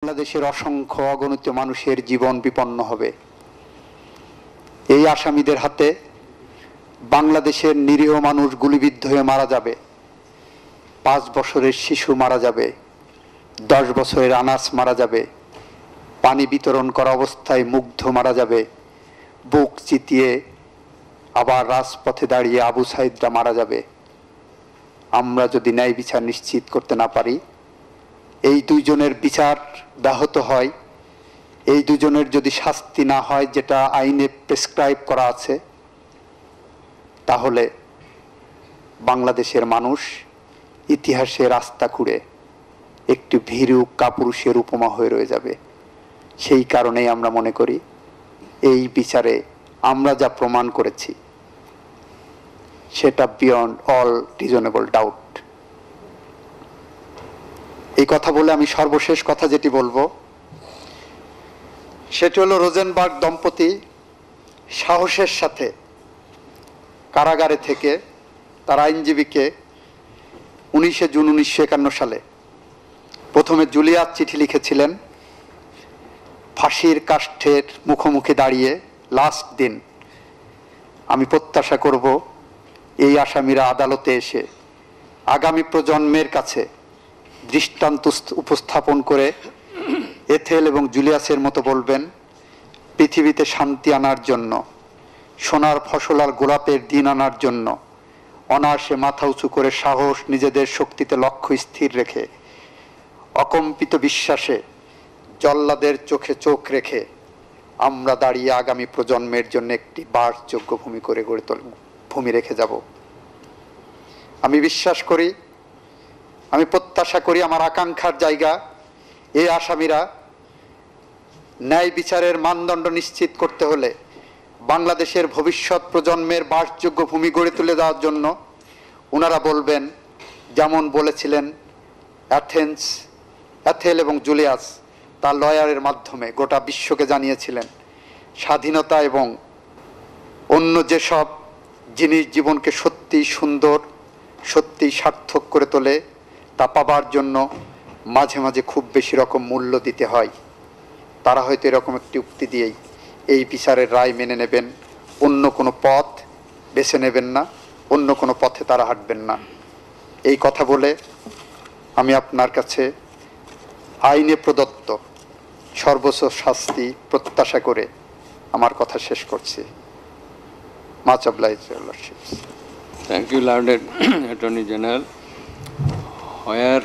বাংলাদেশের অসংখ্য অগণিত মানুষের জীবন বিপন্ন হবে। এই আসামিদের হাতে বাংলাদেশের নিরীহ মানুষ গুলিবিদ্ধ হয়ে মারা যাবে, 5 বছরের শিশু মারা যাবে, 10 বছরের আনাস মারা যাবে, পানি বিতরণ করা অবস্থায় মুগ্ধ মারা যাবে, বুক চিতিয়ে আবার রাজপথে দাঁড়িয়ে আবু সাইদরা মারা যাবে। আমরা যদি ন্যায় বিচার নিশ্চিত করতে না পারি, এই দুইজনের বিচার ব্যাহত হয়, এই দুজনের যদি শাস্তি না হয় যেটা আইনে প্রেসক্রাইব করা আছে, তাহলে বাংলাদেশের মানুষ ইতিহাসে রাস্তা খুঁড়ে একটি ভীরু কাপুরুষের উপমা হয়ে রয়ে যাবে। সেই কারণেই আমরা মনে করি এই বিচারে আমরা যা প্রমাণ করেছি সেটা বিয়ন্ড অল রিজনেবল ডাউট। এই কথা বলে আমি সর্বশেষ কথা যেটি বলবো সেটি হলো, রোজেনবার্গ দম্পতি সাহসের সাথে কারাগারে থেকে তার আইনজীবীকে 19 জুন 1951 সালে প্রথমে জুলিয়াস চিঠি লিখেছিলেন, ফাঁসির কাষ্ঠের মুখোমুখি দাঁড়িয়ে লাস্ট দিন আমি প্রত্যাশা করব এই আসামিরা আদালতে এসে আগামী প্রজন্মের কাছে দৃষ্টান্ত উপস্থাপন করে এথেল এবং জুলিয়াসের মতো বলবেন, পৃথিবীতে শান্তি আনার জন্য, সোনার ফসল আর গোলাপের দিন আনার জন্য অনায়াসে মাথা উঁচু করে সাহস, নিজেদের শক্তিতে লক্ষ্য স্থির রেখে, অকম্পিত বিশ্বাসে জল্লাদের চোখে চোখ রেখে আমরা দাঁড়িয়ে আগামী প্রজন্মের জন্য একটি বাসযোগ্য ভূমি রেখে যাব। আমি বিশ্বাস করি, আমি প্রত্যাশা করি, আমার আকাঙ্ক্ষার জায়গা, এই আসামিরা ন্যায় বিচারের মানদণ্ড নিশ্চিত করতে হলে বাংলাদেশের ভবিষ্যৎ প্রজন্মের বাসযোগ্য ভূমি গড়ে তুলে দেওয়ার জন্য ওনারা বলবেন, যেমন বলেছিলেন এথেল এবং জুলিয়াস তার লয়ারের মাধ্যমে গোটা বিশ্বকে জানিয়েছিলেন, স্বাধীনতা এবং অন্য যেসব জিনিস জীবনকে সত্যি সুন্দর, সত্যি সার্থক করে তোলে, তা পাবার জন্য মাঝে মাঝে খুব বেশি রকম মূল্য দিতে হয়। তারা হয়তো এরকম একটি উক্তি দিয়েই এই বিচারের রায় মেনে নেবেন, অন্য কোনো পথ বেছে নেবেন না, অন্য কোনো পথে তারা হাঁটবেন না। এই কথা বলে আমি আপনার কাছে আইনে প্রদত্ত সর্বোচ্চ শাস্তি প্রত্যাশা করে আমার কথা শেষ করছি। Much obliged, Your Lordship. Thank you, Learned Attorney General. Where